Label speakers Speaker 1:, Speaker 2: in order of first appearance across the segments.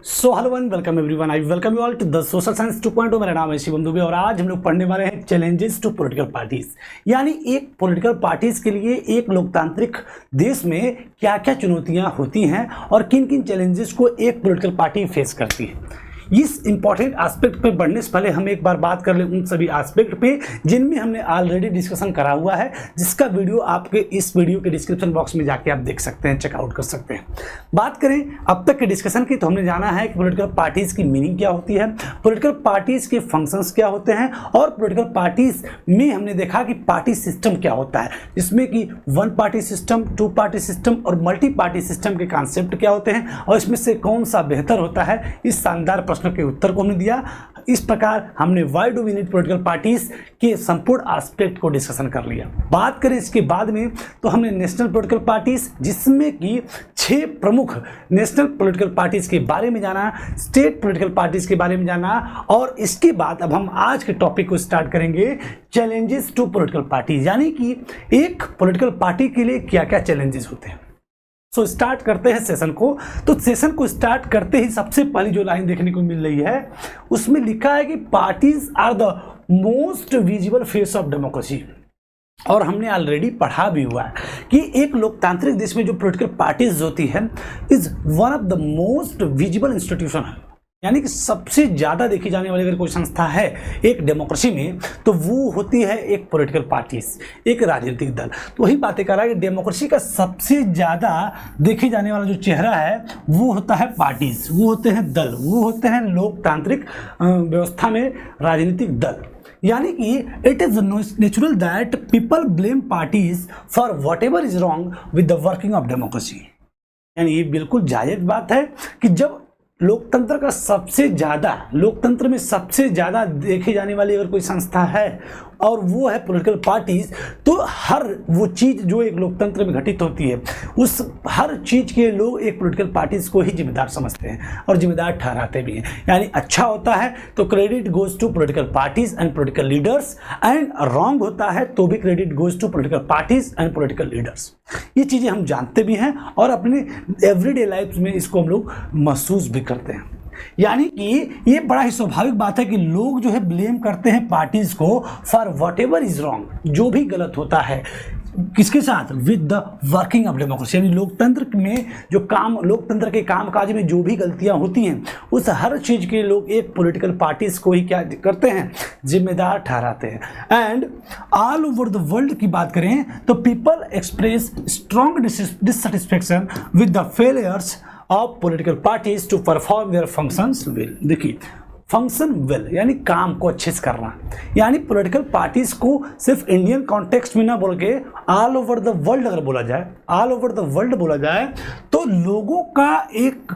Speaker 1: So hello one welcome everyone, I welcome you all to the social science 2.0। मेरा नाम है शिवम दुबे और आज हम लोग पढ़ने वाले हैं चैलेंजेस टू पॉलिटिकल पार्टीज, यानी एक पॉलिटिकल पार्टीज के लिए एक लोकतांत्रिक देश में क्या क्या चुनौतियां होती हैं और किन किन चैलेंजेस को एक पॉलिटिकल पार्टी फेस करती है। इस इंपॉर्टेंट एस्पेक्ट पे बढ़ने से पहले हम एक बार बात कर लें उन सभी एस्पेक्ट पे जिनमें हमने ऑलरेडी डिस्कशन करा हुआ है, जिसका वीडियो आपके इस वीडियो के डिस्क्रिप्शन बॉक्स में जाके आप देख सकते हैं, चेकआउट कर सकते हैं। बात करें अब तक के डिस्कशन की तो हमने जाना है कि पॉलिटिकल पार्टीज की मीनिंग क्या होती है, पॉलिटिकल पार्टीज के फंक्शंस क्या होते हैं और पॉलिटिकल पार्टीज में हमने देखा कि पार्टी सिस्टम क्या होता है, जिसमें कि one party system, two party system और मल्टी पार्टी सिस्टम के कॉन्सेप्ट क्या होते हैं और इसमें से कौन सा बेहतर होता है। इस शानदार प्रश्न के उत्तर को हमने दिया। इस प्रकार हमने why do we need political parties के संपूर्ण एस्पेक्ट को डिस्कशन कर लिया। बात करें इसके बाद में तो हमने नेशनल पॉलिटिकल पार्टीज, जिसमें कि 6 प्रमुख नेशनल पॉलिटिकल पार्टीज के बारे में जाना, स्टेट पॉलिटिकल पार्टीज के बारे में जाना और इसके बाद अब हम आज के टॉपिक को स्टार्ट करेंगे चैलेंजेस टू पॉलिटिकल पार्टीज, यानी कि एक पॉलिटिकल पार्टी के लिए क्या क्या चैलेंजेस होते हैं। सो स्टार्ट करते हैं सेशन को। तो सेशन को स्टार्ट करते ही सबसे पहली जो लाइन देखने को मिल रही है उसमें लिखा है कि parties are the most visible face of democracy. और हमने ऑलरेडी पढ़ा भी हुआ है कि एक लोकतांत्रिक देश में जो पॉलिटिकल पार्टीज होती है is one of the most visible institution है, यानी कि सबसे ज़्यादा देखी जाने वाली अगर कोई संस्था है एक डेमोक्रेसी में तो वो होती है एक पॉलिटिकल पार्टीज, एक राजनीतिक दल। तो वही बातें कर रहा है कि डेमोक्रेसी का सबसे ज़्यादा देखे जाने वाला जो चेहरा है वो होता है पार्टीज, वो होते हैं दल, वो होते हैं लोकतांत्रिक व्यवस्था में राजनीतिक दल। यानी कि it is natural that people blame parties for what ever is wrong with the working of democracy. यानी ये बिल्कुल जायज़ बात है कि जब लोकतंत्र का सबसे ज़्यादा, लोकतंत्र में सबसे ज़्यादा देखी जाने वाली अगर कोई संस्था है और वो है पॉलिटिकल पार्टीज, तो हर वो चीज़ जो एक लोकतंत्र में घटित होती है उस हर चीज़ के लोग एक पॉलिटिकल पार्टीज को ही जिम्मेदार समझते हैं और जिम्मेदार ठहराते भी हैं। यानी अच्छा होता है तो credit goes to political parties and political leaders, and wrong होता है तो भी credit goes to political parties and political leaders. ये चीज़ें हम जानते भी हैं और अपने एवरीडे लाइफ में इसको हम लोग महसूस भी करते हैं। यानी कि ये बड़ा ही स्वाभाविक बात है कि लोग जो है ब्लेम करते हैं पार्टीज को for what ever is wrong, जो भी गलत होता है किसके साथ, with the working of democracy. यानी लोकतंत्र में जो काम, लोकतंत्र के कामकाज में जो भी गलतियां होती हैं उस हर चीज़ के लोग एक पॉलिटिकल पार्टीज को ही क्या करते हैं, जिम्मेदार ठहराते हैं। And all over the world की बात करें तो people express strong dissatisfaction with the failures of political parties to perform their functions well. देखिए फंक्शन वेल यानी काम को अच्छे से करना, यानी पॉलिटिकल पार्टीज को सिर्फ इंडियन कॉन्टेक्स्ट में ना बोल के ऑल ओवर द वर्ल्ड अगर बोला जाए, ऑल ओवर द वर्ल्ड बोला जाए तो लोगों का एक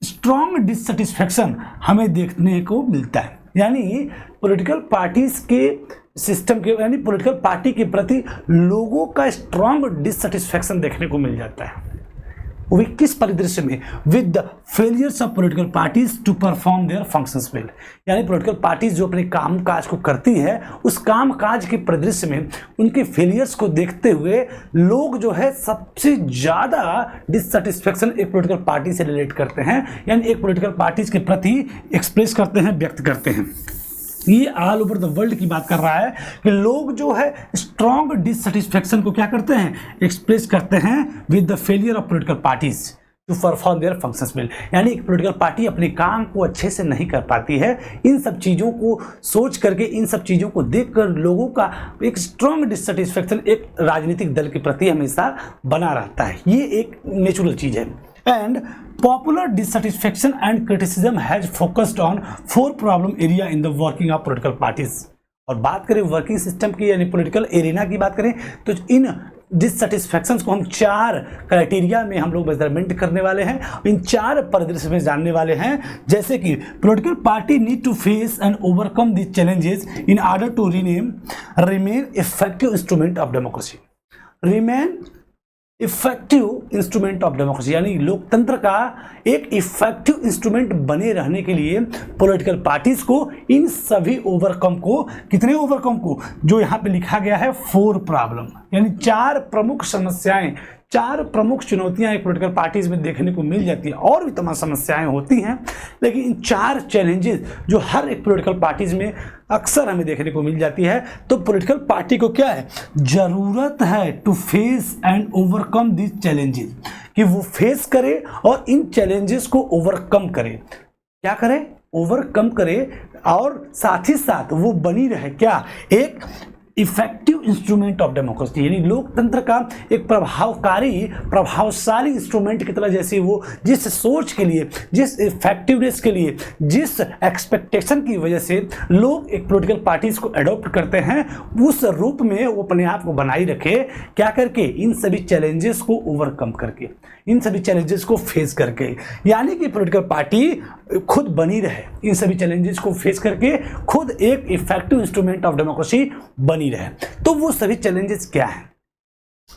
Speaker 1: स्ट्रॉन्ग डिससेटिस्फेक्शन हमें देखने को मिलता है। यानी पॉलिटिकल पार्टीज के सिस्टम के, यानी पॉलिटिकल पार्टी के प्रति लोगों का स्ट्रॉन्ग डिससेटिस्फेक्शन देखने को मिल जाता है। वो भी किस परिदृश्य में, with the failures of political parties to perform their functions well. यानी पॉलिटिकल पार्टीज जो अपने काम काज को करती है उस काम काज के परिदृश्य में उनके फेलियर्स को देखते हुए लोग जो है सबसे ज़्यादा डिससेटिस्फेक्शन एक पॉलिटिकल पार्टी से रिलेट करते हैं, यानी एक पॉलिटिकल पार्टीज के प्रति एक्सप्रेस करते हैं, व्यक्त करते हैं। ये ऑल ओवर द वर्ल्ड की बात कर रहा है कि लोग जो है स्ट्रॉन्ग डिससेटिस्फेक्शन को क्या करते हैं, एक्सप्रेस करते हैं with the failure of political parties to perform their functions well. यानी एक पॉलिटिकल पार्टी अपने काम को अच्छे से नहीं कर पाती है। इन सब चीज़ों को सोच करके, इन सब चीज़ों को देखकर लोगों का एक स्ट्रॉन्ग डिससेटिस्फेक्शन एक राजनीतिक दल के प्रति हमेशा बना रहता है। ये एक नेचुरल चीज़ है। And popular dissatisfaction and criticism has focused on 4 problem area in the working of political parties। और बात करें वर्किंग सिस्टम की यानी पॉलिटिकल एरिना की बात करें तो इन डिससेटिस्फैक्शंस को हम 4 क्राइटेरिया में हम लोग मेजरमेंट करने वाले हैं, इन 4 परिदृश्य में जानने वाले हैं। जैसे कि political party need to face and overcome this challenges in order to remain effective instrument of democracy. Remain effective instrument of democracy, यानी लोकतंत्र का एक इफेक्टिव इंस्ट्रूमेंट बने रहने के लिए पॉलिटिकल पार्टीज को इन सभी ओवरकम को, कितने ओवरकम को, जो यहाँ पे लिखा गया है 4 प्रॉब्लम, यानी 4 प्रमुख समस्याएं, चार प्रमुख चुनौतियां एक पॉलिटिकल पार्टीज में देखने को मिल जाती है, और भी तमाम समस्याएं होती हैं, लेकिन इन चार चैलेंजेस जो हर एक पॉलिटिकल पार्टीज में अक्सर हमें देखने को मिल जाती है, तो पॉलिटिकल पार्टी को क्या है, जरूरत है to face and overcome this challenges, कि वो फेस करे और इन चैलेंजेस को ओवरकम करे। क्या करे, ओवरकम करे, और साथ ही साथ वो बनी रहे क्या, एक इफेक्टिव इंस्ट्रूमेंट ऑफ डेमोक्रेसी, यानी लोकतंत्र का एक प्रभावशाली इंस्ट्रूमेंट की तरह, जैसे वो जिस सोच के लिए, जिस इफेक्टिवनेस के लिए, जिस एक्सपेक्टेशन की वजह से लोग एक पॉलिटिकल पार्टीज को अडॉप्ट करते हैं, उस रूप में वो अपने आप को बनाई रखे, क्या करके, इन सभी चैलेंजेस को ओवरकम करके, इन सभी चैलेंजेस को फेस करके, यानी कि पॉलिटिकल पार्टी खुद बनी रहे, इन सभी चैलेंजेस को फेस करके खुद एक इफेक्टिव इंस्ट्रूमेंट ऑफ डेमोक्रेसी बनी रहे। तो वो सभी चैलेंजेस क्या हैं,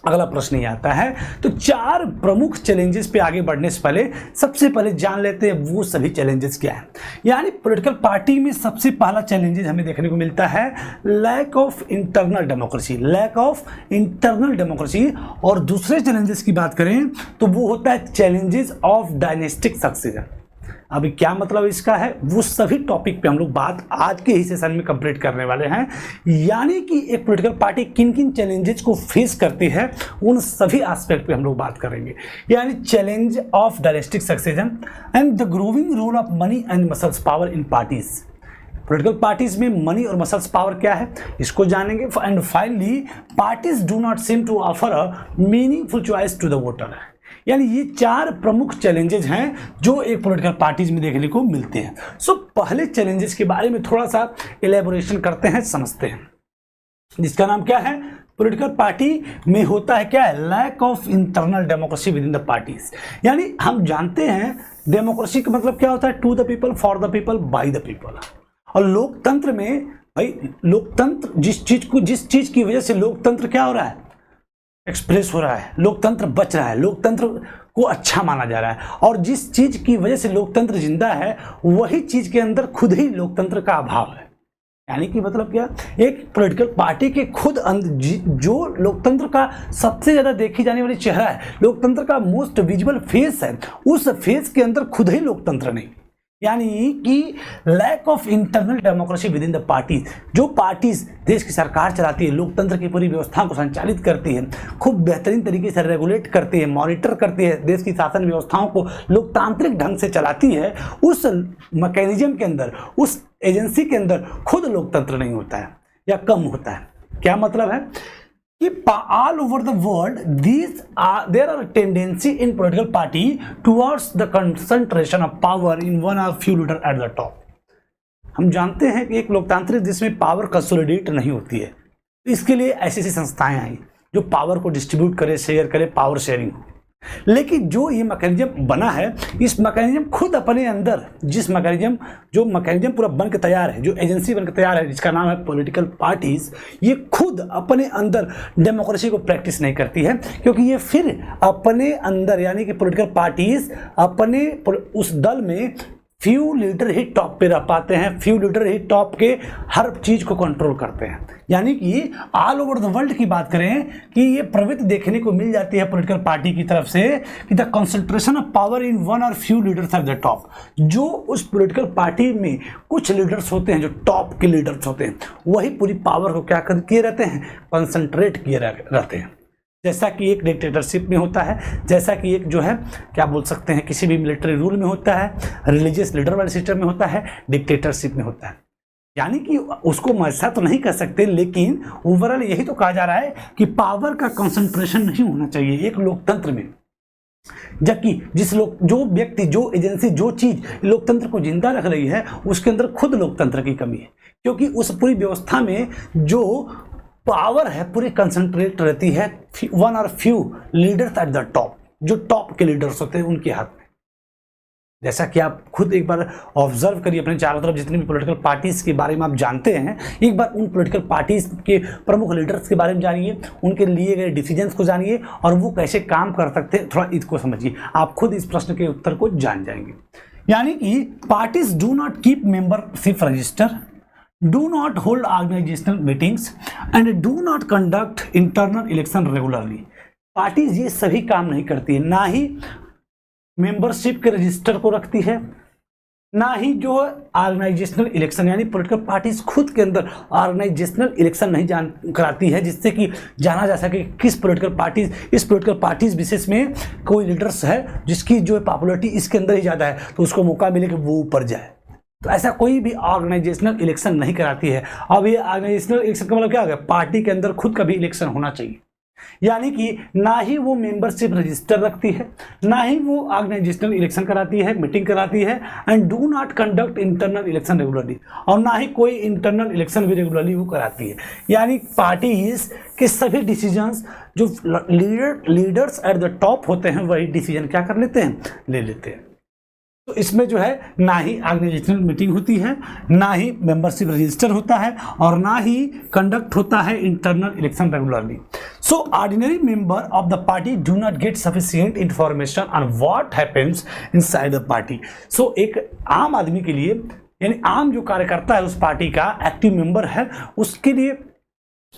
Speaker 1: अगला प्रश्न ये आता है। तो चार प्रमुख चैलेंजेस पे आगे बढ़ने से पहले सबसे पहले जान लेते हैं वो सभी चैलेंजेस क्या है। यानी पॉलिटिकल पार्टी में सबसे पहला चैलेंजेस हमें देखने को मिलता है lack of internal democracy, lack of internal democracy. और दूसरे चैलेंजेस की बात करें तो वो होता है चैलेंजेस ऑफ डायनेस्टिक सक्सेशन। अभी क्या मतलब इसका है, वो सभी टॉपिक पे हम लोग बात आज के ही सेशन में कंप्लीट करने वाले हैं। यानी कि एक पॉलिटिकल पार्टी किन किन चैलेंजेस को फेस करती है, उन सभी एस्पेक्ट पे हम लोग बात करेंगे। यानी challenge of dynastic succession and the growing role of money and muscles power in parties. Political parties में मनी और मसल्स पावर क्या है, इसको जानेंगे। And finally parties do not seem to offer a meaningful choice to the voter. यानी ये चार प्रमुख चैलेंजेस हैं जो एक पॉलिटिकल पार्टीज में देखने को मिलते हैं। सो पहले चैलेंजेस के बारे में थोड़ा सा इलेबोरेशन करते हैं, समझते हैं, जिसका नाम क्या है, पॉलिटिकल पार्टी में होता है क्या है, lack of internal democracy within the parties. यानी हम जानते हैं डेमोक्रेसी का मतलब क्या होता है, to the people, for the people, by the people. और लोकतंत्र में भाई, लोकतंत्र जिस चीज की वजह से लोकतंत्र क्या हो रहा है, एक्सप्रेस हो रहा है, लोकतंत्र बच रहा है, लोकतंत्र को अच्छा माना जा रहा है, और जिस चीज की वजह से लोकतंत्र जिंदा है वही चीज के अंदर खुद ही लोकतंत्र का अभाव है। यानी कि मतलब क्या, एक पॉलिटिकल पार्टी के खुद जो लोकतंत्र का सबसे ज्यादा देखी जाने वाली चेहरा है, लोकतंत्र का मोस्ट विजिबल फेस है, उस फेस के अंदर खुद ही लोकतंत्र नहीं। यानी कि lack of internal democracy within the parties. जो पार्टीज देश की सरकार चलाती है, लोकतंत्र की पूरी व्यवस्था को संचालित करती है, खूब बेहतरीन तरीके से रेगुलेट करती है, मॉनिटर करती है, देश की शासन व्यवस्थाओं को लोकतांत्रिक ढंग से चलाती है, उस मैकेनिज्म के अंदर, उस एजेंसी के अंदर खुद लोकतंत्र नहीं होता है या कम होता है। क्या मतलब है कि all over the world there are a tendency in political party towards the concentration of power in one or few leader at the top। हम जानते हैं कि एक लोकतांत्रिक देश में पावर कंसोलिडेट नहीं होती है, इसके लिए ऐसी ऐसी संस्थाएं आई जो पावर को डिस्ट्रीब्यूट करे, शेयर करे, पावर शेयरिंग हो। लेकिन जो ये मैकेनिज्म बना है, इस मैकेनिज्म खुद अपने अंदर जो मैकेनिज्म पूरा बन के तैयार है, जो एजेंसी बन के तैयार है, जिसका नाम है पॉलिटिकल पार्टीज, ये खुद अपने अंदर डेमोक्रेसी को प्रैक्टिस नहीं करती है, क्योंकि ये फिर अपने अंदर, यानी कि पॉलिटिकल पार्टीज अपने उस दल में फ्यू लीडर ही टॉप पे रह पाते हैं, फ्यू लीडर ही टॉप के हर चीज को कंट्रोल करते हैं। यानी कि ऑल ओवर द वर्ल्ड की बात करें कि ये प्रवृत्ति देखने को मिल जाती है पॉलिटिकल पार्टी की तरफ से कि the concentration of power in one or few leaders at the top. जो उस पॉलिटिकल पार्टी में कुछ लीडर्स होते हैं, जो टॉप के लीडर्स होते हैं, वही पूरी पावर को क्या किए रहते हैं, कंसंट्रेट किए रहते हैं। जैसा कि एक डिक्टेटरशिप में होता है, जैसा कि एक जो है क्या बोल सकते हैं, किसी भी मिलिट्री रूल में होता है, रिलीजियस लीडर वाले सिस्टम में होता है, डिक्टेटरशिप में होता है। यानी कि उसको ऐसा तो नहीं कर सकते, लेकिन ओवरऑल यही तो कहा जा रहा है कि पावर का कंसंट्रेशन नहीं होना चाहिए एक लोकतंत्र में। जबकि जो व्यक्ति, जो एजेंसी, जो चीज लोकतंत्र को जिंदा रख रही है, उसके अंदर खुद लोकतंत्र की कमी है, क्योंकि उस पूरी व्यवस्था में जो पावर है पूरी कंसंट्रेट रहती है one or few leaders at the top. जो टॉप के लीडर्स होते हैं उनके हाथ में। जैसा कि आप खुद एक बार ऑब्जर्व करिए अपने चारों तरफ, जितनी भी पॉलिटिकल पार्टीज के बारे में आप जानते हैं, एक बार उन पॉलिटिकल पार्टीज के प्रमुख लीडर्स के बारे में जानिए, उनके लिए गए डिसीजंस को जानिए और वो कैसे काम कर सकते हैं, थोड़ा इसको समझिए, आप खुद इस प्रश्न के उत्तर को जान जाएंगे। यानी कि parties do not keep membership register, do not hold organizational meetings and do not conduct internal election regularly। Parties ये सभी काम नहीं करती है, ना ही मेंबरशिप के रजिस्टर को रखती है, ना ही जो ऑर्गेनाइजेशनल इलेक्शन यानी पॉलिटिकल पार्टीज खुद के अंदर ऑर्गेनाइजेशनल इलेक्शन नहीं कराती है, जिससे कि जाना जा सके किस पॉलिटिकल पार्टीज, इस पॉलिटिकल पार्टीज विशेष में कोई लीडर्स है जिसकी जो पॉपुलरिटी इसके अंदर ही ज़्यादा है तो उसको मौका मिले कि वो ऊपर जाए। तो ऐसा कोई भी ऑर्गेनाइजेशनल इलेक्शन नहीं कराती है। अब ये ऑर्गेनाइजेशनल इलेक्शन का मतलब क्या हो गया, पार्टी के अंदर खुद का भी इलेक्शन होना चाहिए, यानी कि ना ही वो मेंबरशिप रजिस्टर रखती है, ना ही वो ऑर्गेनाइजेशनल इलेक्शन कराती है, मीटिंग कराती है, and do not conduct internal election regularly, और ना ही कोई इंटरनल इलेक्शन भी रेगुलरली वो कराती है। यानी पार्टीज के सभी डिसीजंस जो लीडर्स एट द टॉप होते हैं वही डिसीजन क्या कर लेते हैं, ले लेते हैं। तो इसमें जो है ना ही ऑर्गेनाइजेशनल मीटिंग होती है, ना ही मेंबरशिप रजिस्टर होता है, और ना ही कंडक्ट होता है internal election regularly. So ordinary member of the party do not get sufficient information on what happens inside the party. So एक आम आदमी के लिए, यानी आम जो कार्यकर्ता है उस पार्टी का, एक्टिव मेंबर है, उसके लिए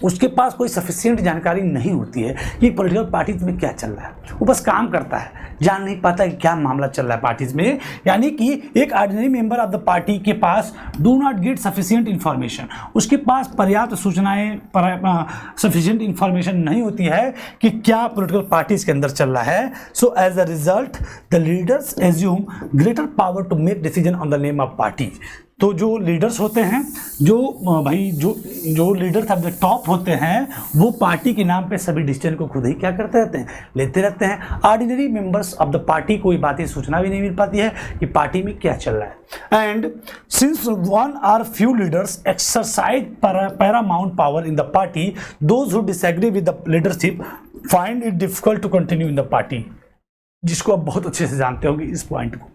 Speaker 1: उसके पास कोई सफिशिएंट जानकारी नहीं होती है कि पॉलिटिकल पार्टीज में क्या चल रहा है। वो बस काम करता है, जान नहीं पाता कि क्या मामला चल रहा है पार्टीज में। यानी कि एक ordinary member of the party के पास do not get sufficient information, उसके पास पर्याप्त सूचनाएं, सफिशिएंट इन्फॉर्मेशन नहीं होती है कि क्या पॉलिटिकल पार्टीज के अंदर चल रहा है। So as a result the leaders assume greater power to make decision on the name of party. तो जो लीडर्स होते हैं, जो लीडर्स ऑफ द टॉप होते हैं, वो पार्टी के नाम पे सभी डिसीजन को खुद ही क्या करते रहते हैं, लेते रहते हैं। Ordinary members of the party कोई बातें सूचना भी नहीं मिल पाती है कि पार्टी में क्या चल रहा है। And since one or few leaders exercise paramount power in the party, those who disagree with the leadership find it difficult to continue in the party. जिसको आप बहुत अच्छे से जानते होंगे इस पॉइंट को।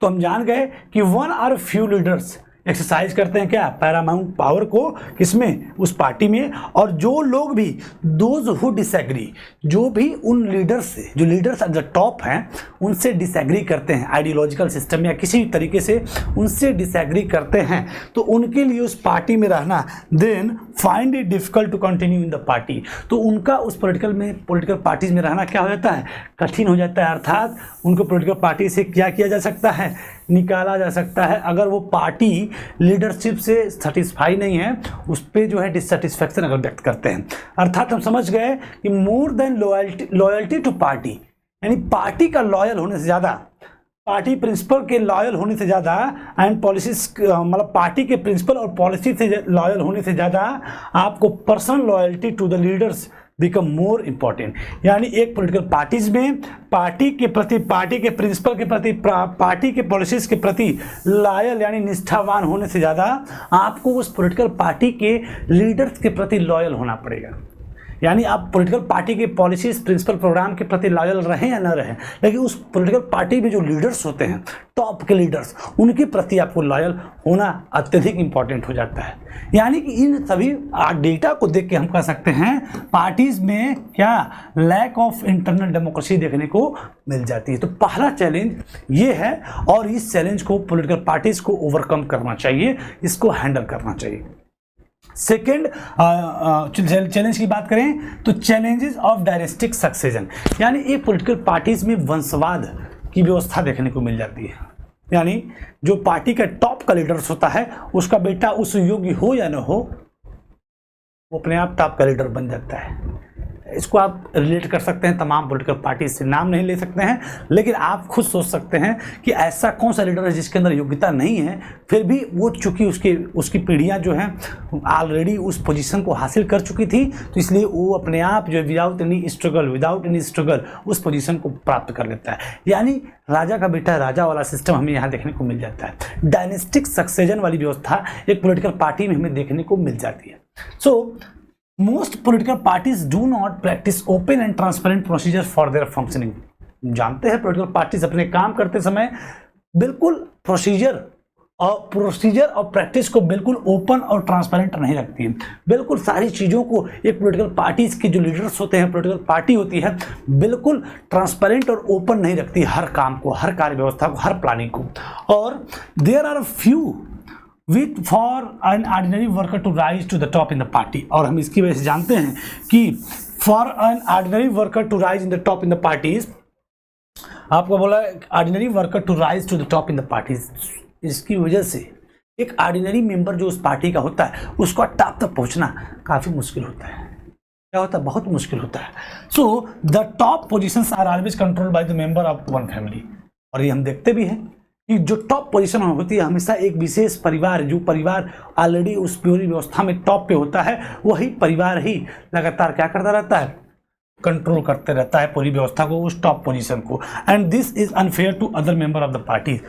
Speaker 1: तो हम जान गए कि one or few leaders exercise करते हैं क्या, पैरामाउंट पावर को, किसमें, उस पार्टी में। और जो लोग भी, दोज हु डिसएग्री, जो भी उन लीडर्स से, जो लीडर्स एट द टॉप हैं, उनसे डिसएग्री करते हैं, आइडियोलॉजिकल सिस्टम या किसी भी तरीके से उनसे डिसएग्री करते हैं, तो उनके लिए उस पार्टी में रहना, then find it difficult to continue in the party. तो उनका उस पॉलिटिकल पार्टीज में रहना क्या हो जाता है, कठिन हो जाता है। अर्थात उनको पॉलिटिकल पार्टी से क्या किया जा सकता है, निकाला जा सकता है। अगर वो पार्टी लीडरशिप से सेटिस्फाई नहीं है, उस पर जो है डिससेटिस्फैक्शन अगर व्यक्त करते हैं। अर्थात हम समझ गए कि more than loyalty to party, यानी पार्टी का लॉयल होने से ज़्यादा, पार्टी प्रिंसिपल के लॉयल होने से ज़्यादा, एंड पॉलिसीज, मतलब पार्टी के प्रिंसिपल और पॉलिसी से लॉयल होने से ज़्यादा आपको personal loyalty to the leaders become more important. यानी एक पॉलिटिकल पार्टीज में पार्टी के प्रति, पार्टी के प्रिंसिपल के प्रति, पार्टी के पॉलिसीज के प्रति लॉयल यानी निष्ठावान होने से ज़्यादा आपको उस पॉलिटिकल पार्टी के लीडर्स के प्रति लॉयल होना पड़ेगा। यानी आप पॉलिटिकल पार्टी के पॉलिसीज, प्रिंसिपल, प्रोग्राम के प्रति लॉयल रहें या ना रहें, लेकिन उस पॉलिटिकल पार्टी में जो लीडर्स होते हैं, टॉप के लीडर्स, उनके प्रति आपको लॉयल होना अत्यधिक इंपॉर्टेंट हो जाता है। यानी कि इन सभी डेटा को देख के हम कह सकते हैं पार्टीज में क्या लैक ऑफ इंटरनल डेमोक्रेसी देखने को मिल जाती है। तो पहला चैलेंज ये है, और इस चैलेंज को पॉलिटिकल पार्टीज को ओवरकम करना चाहिए, इसको हैंडल करना चाहिए। सेकेंड चैलेंज की बात करें तो चैलेंजेस ऑफ डायनेस्टिक सक्सेशन, यानी एक पॉलिटिकल पार्टीज में वंशवाद की व्यवस्था देखने को मिल जाती है। यानी जो पार्टी का टॉप का लीडर्स होता है, उसका बेटा उस योग्य हो या न हो, वो अपने आप टॉप का लीडर बन जाता है। इसको आप रिलेट कर सकते हैं तमाम पॉलिटिकल पार्टी से, नाम नहीं ले सकते हैं, लेकिन आप खुद सोच सकते हैं कि ऐसा कौन सा लीडर है जिसके अंदर योग्यता नहीं है, फिर भी वो चूंकि उसकी पीढ़ियां जो हैं ऑलरेडी उस पोजीशन को हासिल कर चुकी थी, तो इसलिए वो अपने आप जो विदाउट एनी स्ट्रगल उस पोजीशन को प्राप्त कर लेता है। यानी राजा का बेटा राजा वाला सिस्टम हमें यहाँ देखने को मिल जाता है। डायनेस्टिक सक्सेशन वाली व्यवस्था एक पॉलिटिकल पार्टी में हमें देखने को मिल जाती है। सो most political parties do not practice open and transparent procedure for their functioning। जानते हैं पॉलिटिकल पार्टीज अपने काम करते समय बिल्कुल प्रोसीजर और प्रैक्टिस को बिल्कुल ओपन और ट्रांसपेरेंट नहीं रखती है। बिल्कुल सारी चीज़ों को एक पॉलिटिकल पार्टीज के जो लीडर्स होते हैं, पॉलिटिकल पार्टी होती है, बिल्कुल ट्रांसपेरेंट और ओपन नहीं रखती हर काम को, हर कार्य व्यवस्था को, हर प्लानिंग को। और there are few with for an ordinary worker to rise to the top in the party. और हम इसकी वजह से जानते हैं कि for an ordinary worker to rise in the top in the parties, आपको बोला ordinary worker to rise to the top in the parties, इसकी वजह से एक ऑर्डिनरी मेंबर जो उस पार्टी का होता है उसको टॉप तक पहुंचना काफ़ी मुश्किल होता है। क्या होता है? बहुत मुश्किल होता है। So the top positions are always controlled by the member of one family, और ये हम देखते भी हैं कि जो टॉप पोजीशन होती है हमेशा एक विशेष परिवार, जो परिवार ऑलरेडी उस पूरी व्यवस्था में टॉप पे होता है, वही परिवार ही लगातार क्या करता रहता है? कंट्रोल करते रहता है पूरी व्यवस्था को, उस टॉप पोजीशन को। And this is unfair to other member of the party.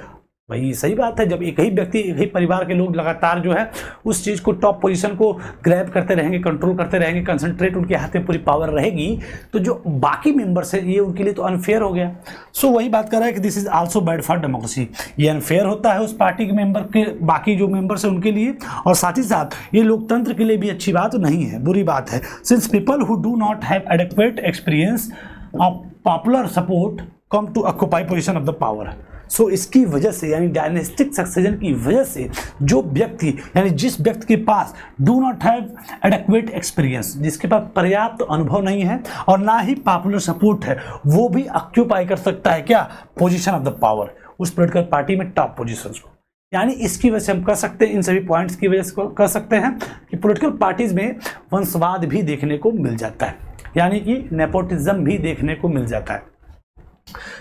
Speaker 1: भाई सही बात है, जब एक ही व्यक्ति, एक ही परिवार के लोग लगातार जो है उस चीज़ को, टॉप पोजीशन को ग्रैब करते रहेंगे, कंट्रोल करते रहेंगे, कंसंट्रेट उनके हाथ में पूरी पावर रहेगी, तो जो बाकी मेंबर्स है ये उनके लिए तो अनफेयर हो गया। सो वही बात कर रहा है कि this is also bad for democracy, ये अनफेयर होता है उस पार्टी के मेंबर के, बाकी जो मेंबर्स हैं उनके लिए, और साथ ही साथ ये लोकतंत्र के लिए भी अच्छी बात नहीं है, बुरी बात है। Since people who do not have adequate experience of popular support come to occupy position of the power. So इसकी वजह से, यानी डायनेस्टिक सक्सेशन की वजह से, जो व्यक्ति, यानी जिस व्यक्ति के पास do not have adequate experience, जिसके पास पर्याप्त अनुभव नहीं है और ना ही पॉपुलर सपोर्ट है, वो भी ऑक्यूपाई कर सकता है क्या? पोजीशन ऑफ द पावर, उस पॉलिटिकल पार्टी में टॉप पोजीशंस को। यानी इसकी वजह से हम कह सकते हैं, इन सभी पॉइंट्स की वजह से कह सकते हैं कि पॉलिटिकल पार्टीज में वंशवाद भी देखने को मिल जाता है, यानी कि नेपोटिज्म भी देखने को मिल जाता है।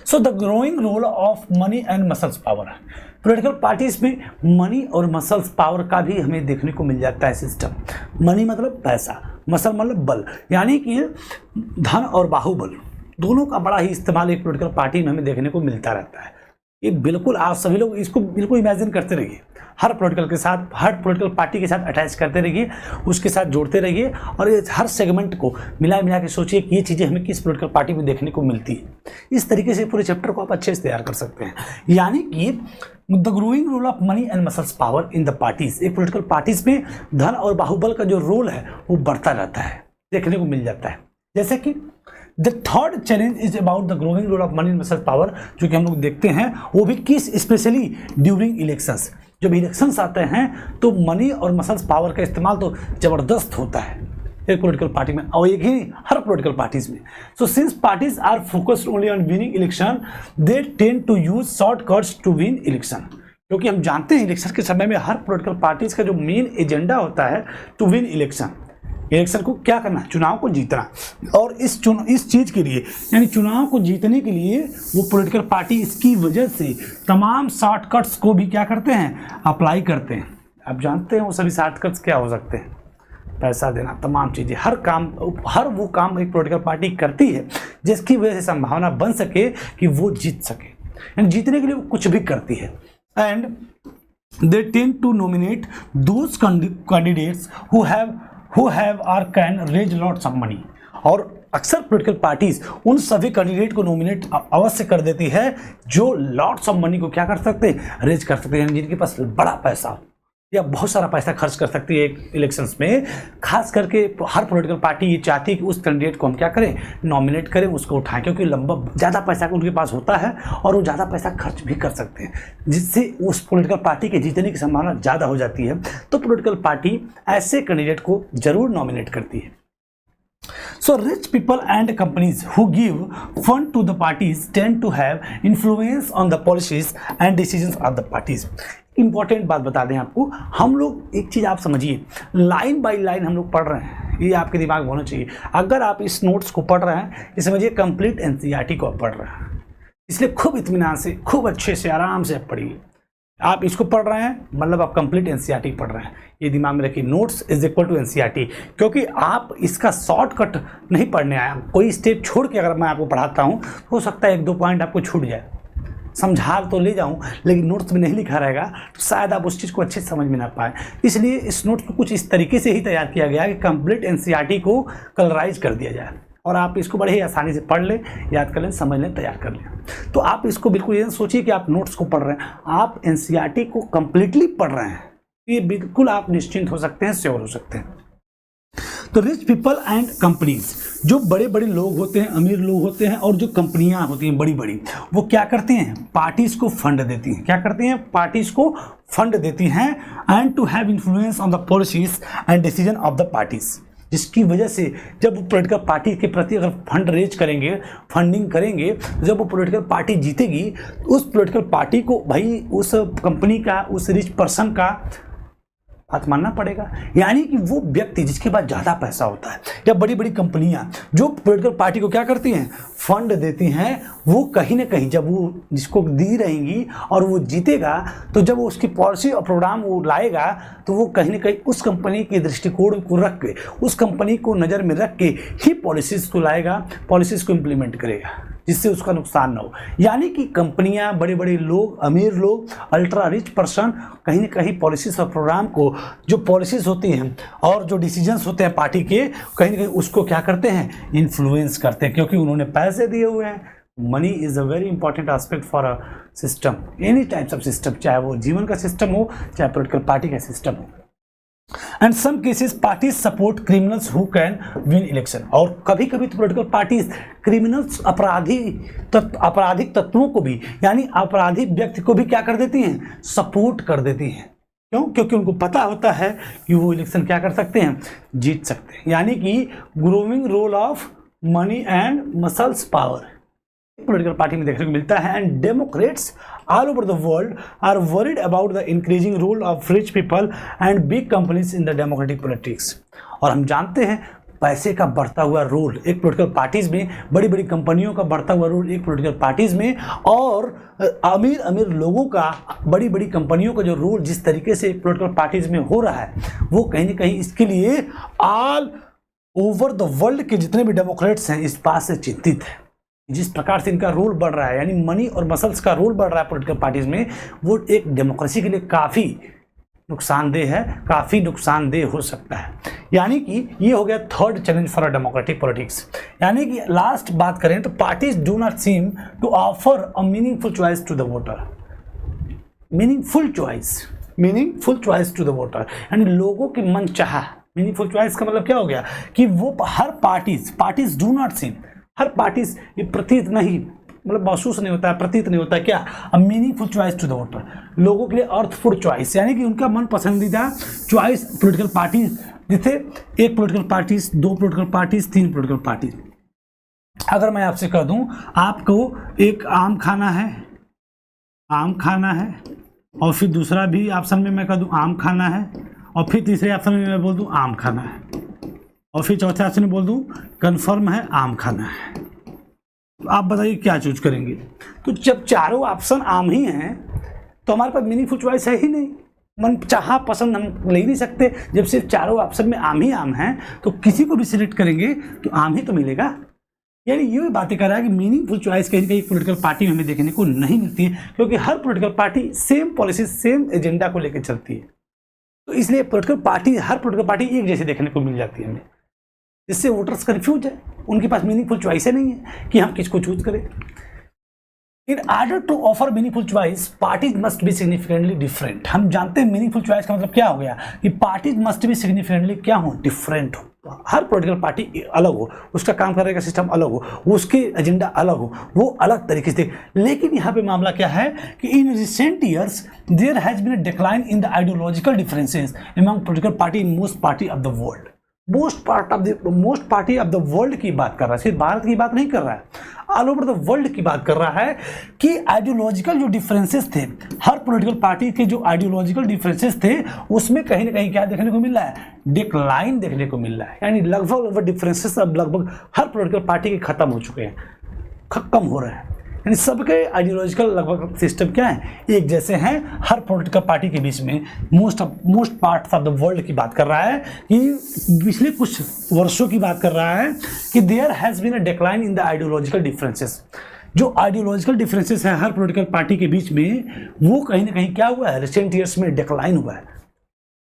Speaker 1: So the growing role of money and muscles power, political parties में मनी और मसल्स पावर का भी हमें देखने को मिल जाता है सिस्टम। मनी मतलब पैसा, मसल मतलब बल, यानी कि धन और बाहुबल दोनों का बड़ा ही इस्तेमाल एक पॉलिटिकल पार्टी में हमें देखने को मिलता रहता है। ये बिल्कुल आप सभी लोग इसको बिल्कुल इमेजिन करते रहिए, हर पॉलिटिकल के साथ, हर पॉलिटिकल पार्टी के साथ अटैच करते रहिए, उसके साथ जोड़ते रहिए, और ये हर सेगमेंट को मिला के सोचिए कि ये चीज़ें हमें किस पॉलिटिकल पार्टी में देखने को मिलती है। इस तरीके से पूरे चैप्टर को आप अच्छे से तैयार कर सकते हैं। यानी कि the growing role of money and muscles power in the parties, एक पॉलिटिकल पार्टीज में धन और बाहुबल का जो रोल है वो बढ़ता रहता है, देखने को मिल जाता है। जैसे कि the third challenge is about the growing role of money and muscle power, जो कि हम लोग देखते हैं, वो भी किस, स्पेशली ड्यूरिंग इलेक्शंस। जब इलेक्शंस आते हैं तो मनी और मसल्स पावर का इस्तेमाल तो ज़बरदस्त होता है एक पॉलिटिकल पार्टी में, और एक ही हर पॉलिटिकल पार्टीज में। So since parties are focused only on winning election, they tend to use shortcuts to win election. क्योंकि हम जानते हैं इलेक्शन के समय में हर पॉलिटिकल पार्टीज का जो मेन एजेंडा होता है टू विन इलेक्शन, इलेक्शन को क्या करना, चुनाव को जीतना। और इस चीज़ के लिए, यानी चुनाव को जीतने के लिए वो पॉलिटिकल पार्टी इसकी वजह से तमाम शॉर्टकट्स को भी क्या करते हैं, अप्लाई करते हैं। आप जानते हैं वो सभी शॉर्टकट्स क्या हो सकते हैं? पैसा देना, तमाम चीज़ें, हर काम, हर वो काम एक पॉलिटिकल पार्टी करती है जिसकी वजह से संभावना बन सके कि वो जीत सके, यानी जीतने के लिए वो कुछ भी करती है। And they tend to nominate those candidates who have or can raise lots of money, और अक्सर पॉलिटिकल पार्टीज उन सभी कैंडिडेट को नॉमिनेट अवश्य कर देती है जो लॉट्स ऑफ मनी को क्या कर सकते हैं, रेज कर सकते हैं, जिनके पास बड़ा पैसा या बहुत सारा पैसा खर्च कर सकती है इलेक्शंस में। खास करके हर पॉलिटिकल पार्टी ये चाहती है कि उस कैंडिडेट को हम क्या करें, नॉमिनेट करें, उसको उठाएं, क्योंकि लंबा ज़्यादा पैसा उनके पास होता है और वो ज़्यादा पैसा खर्च भी कर सकते हैं, जिससे उस पॉलिटिकल पार्टी के जीतने की संभावना ज़्यादा हो जाती है। तो पॉलिटिकल पार्टी ऐसे कैंडिडेट को जरूर नॉमिनेट करती है। So rich people and companies who give fund to the parties tend to have influence on the policies and decisions of the parties. Important बात बता दें आपको, हम लोग एक चीज़ आप समझिए, लाइन बाय लाइन हम लोग पढ़ रहे हैं, ये आपके दिमाग में होना चाहिए। अगर आप इस नोट्स को पढ़ रहे हैं, ये समझिए कंप्लीट एनसीईआरटी को आप पढ़ रहे हैं, इसलिए खूब इत्मीनान से, खूब अच्छे से, आराम से आप पढ़िए। आप इसको पढ़ रहे हैं मतलब आप कंप्लीट एनसीईआरटी पढ़ रहे हैं, ये दिमाग में रखिए। Notes is equal to NCERT, क्योंकि आप इसका शॉर्टकट नहीं पढ़ने आया। कोई स्टेप छोड़ के अगर मैं आपको पढ़ाता हूँ, हो सकता है एक दो पॉइंट आपको छूट जाए, समझा तो ले जाऊं, लेकिन नोट्स में नहीं लिखा रहेगा तो शायद आप उस चीज़ को अच्छे से समझ में ना पाए। इसलिए इस नोट्स को कुछ इस तरीके से ही तैयार किया गया है कि कंप्लीट एनसीईआरटी को कलराइज कर दिया जाए और आप इसको बड़े ही आसानी से पढ़ लें, याद कर लें, समझ लें, तैयार कर लें। तो आप इसको बिल्कुल ये सोचिए कि आप नोट्स को पढ़ रहे हैं, आप एनसीईआरटी को कंप्लीटली पढ़ रहे हैं, ये बिल्कुल आप निश्चिंत हो सकते हैं, श्योर हो सकते हैं। तो रिच पीपल एंड कंपनीज, जो बड़े बड़े लोग होते हैं, अमीर लोग होते हैं, और जो कंपनियां होती हैं बड़ी बड़ी, वो क्या करती हैं, पार्टीज को फंड देती हैं। क्या करती हैं, पार्टीज को फंड देती हैं। And to have influence on the policies and decision of the parties, जिसकी वजह से जब वो पॉलिटिकल पार्टी के प्रति अगर फंड रेज करेंगे, फंडिंग करेंगे, जब वो पॉलिटिकल पार्टी जीतेगी तो उस पॉलिटिकल पार्टी को भाई उस कंपनी का, उस रिच पर्सन का बात मानना पड़ेगा। यानी कि वो व्यक्ति जिसके पास ज़्यादा पैसा होता है या बड़ी बड़ी कंपनियां जो पॉलिटिकल पार्टी को क्या करती हैं, फंड देती हैं, वो कहीं ना कहीं जब वो जिसको दी रहेंगी और वो जीतेगा तो जब वो उसकी पॉलिसी और प्रोग्राम वो लाएगा तो वो कहीं ना कहीं उस कंपनी के दृष्टिकोण को रख के, उस कंपनी को नज़र में रख के ही पॉलिसीज़ को लाएगा, पॉलिसीज़ को इम्प्लीमेंट करेगा, जिससे उसका नुकसान ना हो। यानी कि कंपनियां, बड़े बड़े लोग, अमीर लोग, अल्ट्रा रिच पर्सन कहीं ना कहीं पॉलिसीज़ और प्रोग्राम को, जो पॉलिसीज़ होती हैं और जो डिसीजंस होते हैं पार्टी के, कहीं ना कहीं उसको क्या करते हैं, इन्फ्लुएंस करते हैं, क्योंकि उन्होंने पैसे दिए हुए हैं। Money is a very important aspect for a system, any types of system, चाहे वो जीवन का सिस्टम हो, चाहे पॉलिटिकल पार्टी का सिस्टम हो। And some cases parties support criminals who can win election. और कभी कभी तो पॉलिटिकल पार्टीज क्रिमिनल्स, आपराधिक तत्वों को भी, यानी आपराधिक व्यक्ति को भी क्या कर देती हैं, सपोर्ट कर देती हैं। क्यों? क्योंकि उनको पता होता है कि वो इलेक्शन क्या कर सकते हैं, जीत सकते हैं। यानी कि growing role of money and muscles power political party में देखने को मिलता है। And democrats all over the world are worried about the increasing role of rich people and big companies in the democratic politics. और हम जानते हैं पैसे का बढ़ता हुआ रोल एक पॉलिटिकल पार्टीज में, बड़ी बड़ी कंपनियों का बढ़ता हुआ रोल एक पॉलिटिकल पार्टीज में, और अमीर अमीर लोगों का, बड़ी बड़ी कंपनियों का जो रोल जिस तरीके से पॉलिटिकल पार्टीज में हो रहा है, वो कहीं ना कहीं इसके लिए ऑल ओवर द वर्ल्ड के जितने भी डेमोक्रेट्स हैं इस बात से चिंतित हैं। जिस प्रकार से इनका रोल बढ़ रहा है, यानी मनी और मसल्स का रोल बढ़ रहा है पॉलिटिकल पार्टीज में, वो एक डेमोक्रेसी के लिए काफ़ी नुकसानदेह है, काफ़ी नुकसानदेह हो सकता है। यानी कि ये हो गया third challenge for a democratic politics. यानी कि लास्ट बात करें तो parties do not seem to offer a meaningful choice to the voter. Meaningful choice to the voter, यानी लोगों की मन चाहा। मीनिंगफुल चॉइस का मतलब क्या हो गया कि वो हर पार्टीज डू नॉट सीम, हर पार्टीज ये प्रतीत नहीं, मतलब महसूस नहीं होता है, प्रतीत नहीं होता है क्या, a meaningful choice to the voter, लोगों के लिए अर्थफुल चॉइस, यानी कि उनका मन पसंदीदा चॉइस पॉलिटिकल पार्टीज, जैसे एक पॉलिटिकल पार्टीज, दो पॉलिटिकल पार्टीज, तीन पॉलिटिकल पार्टीज। अगर मैं आपसे कह दूं आपको एक आम खाना है, और फिर दूसरा भी ऑप्शन में मैं कह दूं आम खाना है, और फिर तीसरे ऑप्शन में मैं बोल दूं आम खाना है, और फिर चौथे ऑप्शन में बोल दूं कन्फर्म है आम खाना है, तो आप बताइए क्या चूज करेंगे। तो जब चारों ऑप्शन आम ही हैं तो हमारे पास मीनिंगफुल चॉइस है ही नहीं, मन चाहा पसंद हम ले ही नहीं सकते। जब सिर्फ चारों ऑप्शन में आम ही आम हैं तो किसी को भी सिलेक्ट करेंगे तो आम ही तो मिलेगा। यानी ये बातें कर रहा है कि मीनिंगफुल चॉइस कहीं कहीं पॉलिटिकल पार्टी में हमें देखने को नहीं मिलती है, क्योंकि हर political party same policy, same agenda को लेकर चलती है। तो इसलिए हर पॉलिटिकल पार्टी एक जैसे देखने को मिल जाती है हमें, जिससे वोटर्स कंफ्यूज है, उनके पास मीनिंगफुल चॉइस नहीं है कि हम किसको चूज करें। In order to offer meaningful choice parties must be significantly different. हम जानते हैं मीनिंगफुल चॉइस का मतलब क्या हो गया कि पार्टीज मस्ट बी सिग्निफिकेंटली क्या हो, डिफरेंट हो। हर पॉलिटिकल पार्टी अलग हो, उसका काम करने का सिस्टम अलग हो, उसके एजेंडा अलग हो, वो अलग तरीके से। लेकिन यहाँ पे मामला क्या है कि in recent years there has been a decline in the ideological differences among political party in most party of the world. Most party of the world की बात कर रहा है, सिर्फ भारत की बात नहीं कर रहा है, ऑल ओवर द वर्ल्ड की बात कर रहा है कि आइडियोलॉजिकल जो डिफरेंसेस थे, हर पॉलिटिकल पार्टी के जो आइडियोलॉजिकल डिफरेंसेस थे उसमें कहीं ना कहीं क्या देखने को मिल रहा है, डिक्लाइन देखने को मिल रहा है। यानी लगभग डिफरेंसेस अब लगभग हर पॉलिटिकल पार्टी के खत्म हो चुके हैं, कम हो रहे हैं। यानी सबके आइडियोलॉजिकल लगभग सिस्टम क्या है, एक जैसे हैं हर पॉलिटिकल पार्टी के बीच में। Most parts of the world की बात कर रहा है कि पिछले कुछ वर्षों की बात कर रहा है कि there has been a decline in the ideological differences. जो आइडियोलॉजिकल डिफरेंसेस है हर पॉलिटिकल पार्टी के बीच में, वो कहीं ना कहीं क्या हुआ है, रिसेंट ईयर्स में डिक्लाइन हुआ है।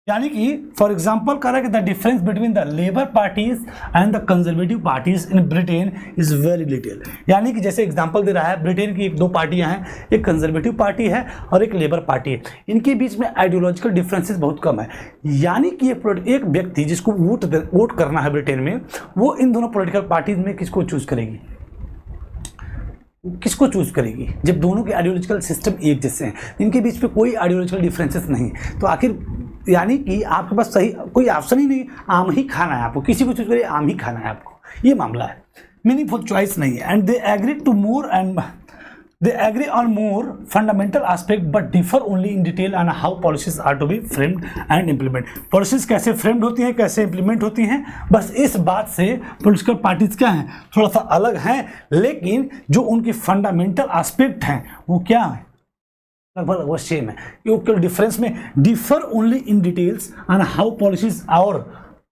Speaker 1: यानी कि फॉर एग्जाम्पल कह रहा है कि the difference between the labour parties and the conservative parties in Britain is very little. यानी कि जैसे एग्जाम्पल दे रहा है, ब्रिटेन की दो पार्टियां हैं, एक कंजर्वेटिव पार्टी है और एक लेबर पार्टी है, इनके बीच में आइडियोलॉजिकल डिफरेंसेस बहुत कम है। यानी कि एक व्यक्ति जिसको वोट करना है ब्रिटेन में, वो इन दोनों पॉलिटिकल पार्टीज में किसको चूज करेगी, जब दोनों के आइडियोलॉजिकल सिस्टम एक जैसे हैं, इनके बीच में कोई आइडियोलॉजिकल डिफरेंसेस नहीं। तो आखिर यानी कि आपके पास सही कोई ऑप्शन ही नहीं, आम ही खाना है आपको, किसी को चूज करिए आम ही खाना है आपको, ये मामला है, मीनिंगफुल चॉइस नहीं है। And they agree to more and they agree on more fundamental aspect but differ only in detail on how policies are to be framed and implement। policies कैसे framed होती हैं, कैसे implement होती हैं, बस इस बात से political parties क्या हैं, थोड़ा सा अलग हैं, लेकिन जो उनकी fundamental aspect हैं वो क्या है, लगभग वो सेम है। ये डिफरेंस में differ only in details on how policies और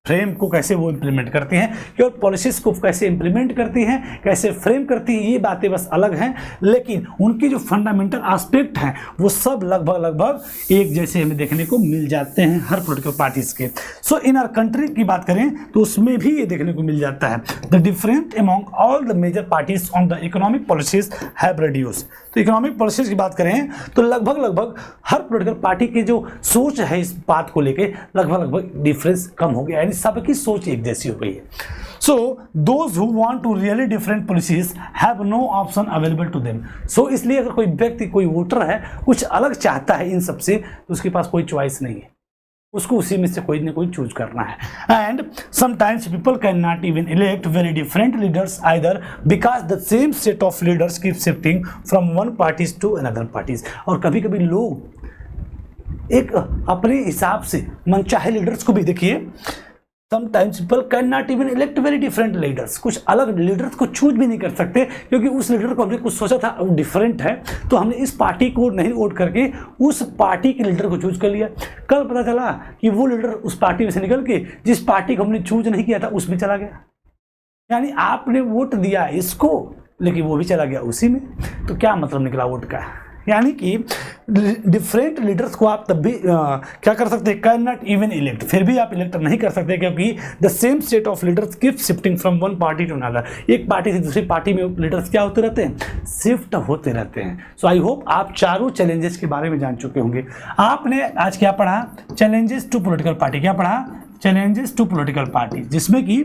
Speaker 1: फ्रेम को कैसे वो इम्प्लीमेंट करती हैं, कि और पॉलिसीज को कैसे इम्प्लीमेंट करती हैं, कैसे फ्रेम करती हैं, ये बातें बस अलग हैं, लेकिन उनकी जो फंडामेंटल एस्पेक्ट हैं वो सब लगभग एक जैसे हमें देखने को मिल जाते हैं हर पॉलिटिकल पार्टीज के। सो इन आवर कंट्री की बात करें तो उसमें भी ये देखने को मिल जाता है। The different among all the major parties on the economic policies have reduce. तो इकोनॉमिक पॉलिसीज की बात करें तो लगभग हर पॉलिटिकल पार्टी की जो सोच है इस बात को लेके लगभग डिफरेंस कम हो गया, यानी सबकी सोच एक जैसी हो गई है। So those who want to really different policies have no option available to them. So इसलिए अगर कोई व्यक्ति, कोई वोटर है, कुछ अलग चाहता है इन सबसे, तो उसके पास कोई चॉइस नहीं है, उसको उसी में से कोई ना कोई चूज करना है। And sometimes people can not even elect very different leaders either because the same set of leaders keep shifting from one parties to another parties. और कभी कभी लोग एक अपने हिसाब से मनचाहे लीडर्स को भी, देखिए sometimes people can not even elect very different leaders, कुछ अलग लीडर्स को चूज भी नहीं कर सकते, क्योंकि उस लीडर को हमने कुछ सोचा था वो डिफरेंट है, तो हमने इस पार्टी को नहीं वोट करके उस पार्टी के लीडर को चूज कर लिया। कल पता चला कि वो लीडर उस पार्टी में से निकल के जिस पार्टी को हमने चूज नहीं किया था उसमें चला गया, यानी आपने वोट दिया इसको लेकिन वो भी चला गया उसी में। तो क्या मतलब निकला वोट का, यानी कि डिफरेंट लीडर्स को आप तब भी क्या कर सकते हैं, कैन नॉट इवन इलेक्ट, फिर भी आप इलेक्ट नहीं कर सकते, क्योंकि the same set of leaders keep shifting from one party to another. एक पार्टी से दूसरी पार्टी में लीडर्स क्या होते रहते हैं, शिफ्ट होते रहते हैं। सो आई होप आप चारों चैलेंजेस के बारे में जान चुके होंगे। आपने आज क्या पढ़ा, चैलेंजेस टू पॉलिटिकल पार्टी, क्या पढ़ा, चैलेंजेस टू पॉलिटिकल पार्टी, जिसमें कि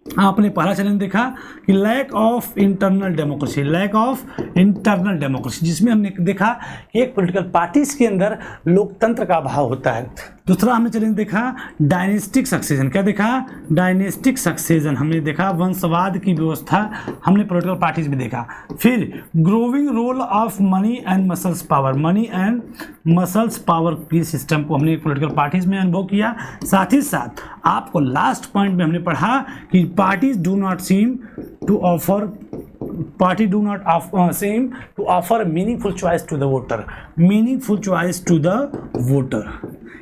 Speaker 1: आपने पहला चैलेंज देखा कि lack of internal democracy, lack of internal democracy, जिसमें हमने देखा कि एक पॉलिटिकल पार्टीज के अंदर लोकतंत्र का अभाव होता है। दूसरा हमने चैलेंज देखा डायनेस्टिक सक्सेशन, क्या देखा, डायनेस्टिक सक्सेशन हमने देखा, वंशवाद की व्यवस्था हमने पॉलिटिकल पार्टीज में देखा। फिर growing role of money and muscles power, money and muscles power की सिस्टम को हमने पॉलिटिकल पार्टीज में अनुभव किया। साथ ही साथ आपको लास्ट पॉइंट में हमने पढ़ा कि parties do not seem to offer meaningful choice to the voter, meaningful choice to the voter,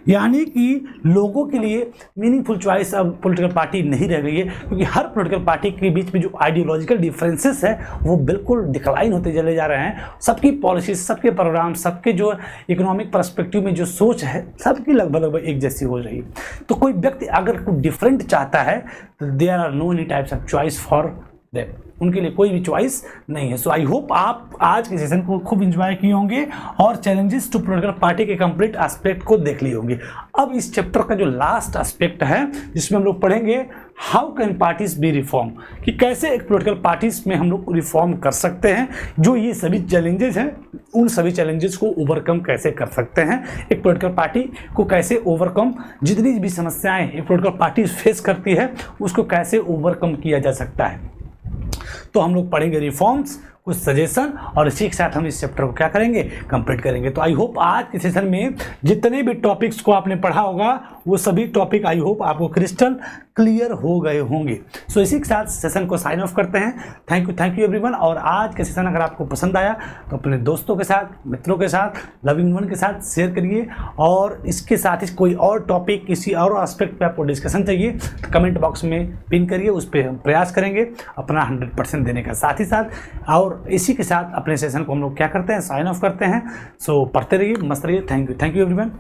Speaker 1: यानी कि लोगों के लिए मीनिंगफुल चॉइस अब पॉलिटिकल पार्टी नहीं रह गई है, क्योंकि हर पॉलिटिकल पार्टी के बीच में जो आइडियोलॉजिकल डिफरेंसेस है वो बिल्कुल डिक्लाइन होते चले जा रहे हैं। सबकी पॉलिसीज, सबके प्रोग्राम, सबके जो इकोनॉमिक पर्सपेक्टिव में जो सोच है सबकी लगभग एक जैसी हो रही है। तो कोई व्यक्ति अगर कुछ डिफरेंट चाहता है तो there are no any types of choice for them, उनके लिए कोई भी चॉइस नहीं है। सो आई होप आप आज के सेशन को खूब एंजॉय किए होंगे और चैलेंजेस टू पॉलिटिकल पार्टी के कंप्लीट एस्पेक्ट को देख लिए होंगे। अब इस चैप्टर का जो लास्ट एस्पेक्ट है जिसमें हम लोग पढ़ेंगे how can parties B reform, कि कैसे एक पॉलिटिकल पार्टीज में हम लोग रिफॉर्म कर सकते हैं, जो ये सभी चैलेंजेस हैं उन सभी चैलेंजेस को ओवरकम कैसे कर सकते हैं, एक पॉलिटिकल पार्टी को कैसे ओवरकम, जितनी भी समस्याएं एक पॉलिटिकल पार्टी फेस करती है उसको कैसे ओवरकम किया जा सकता है। तो हम लोग पढ़ेंगे रिफॉर्म्स, कुछ सजेशन, और इसी के साथ हम इस चैप्टर को क्या करेंगे, कंप्लीट करेंगे। तो आई होप आज के सेशन में जितने भी टॉपिक्स को आपने पढ़ा होगा वो सभी टॉपिक आई होप आपको क्रिस्टल क्लियर हो गए होंगे। सो इसी के साथ सेशन को साइन ऑफ करते हैं। Thank you everyone. और आज के सेशन अगर आपको पसंद आया तो अपने दोस्तों के साथ, मित्रों के साथ, लविंग वन के साथ शेयर करिए, और इसके साथ ही कोई और टॉपिक, किसी और एस्पेक्ट पे आपको डिस्कशन चाहिए तो कमेंट बॉक्स में पिन करिए, उस पर हम प्रयास करेंगे अपना 100% देने का। साथ ही साथ और इसी के साथ अपने सेशन को हम लोग क्या करते हैं, साइन ऑफ करते हैं। सो पढ़ते रहिए, मस्त रहिए। Thank you everyone.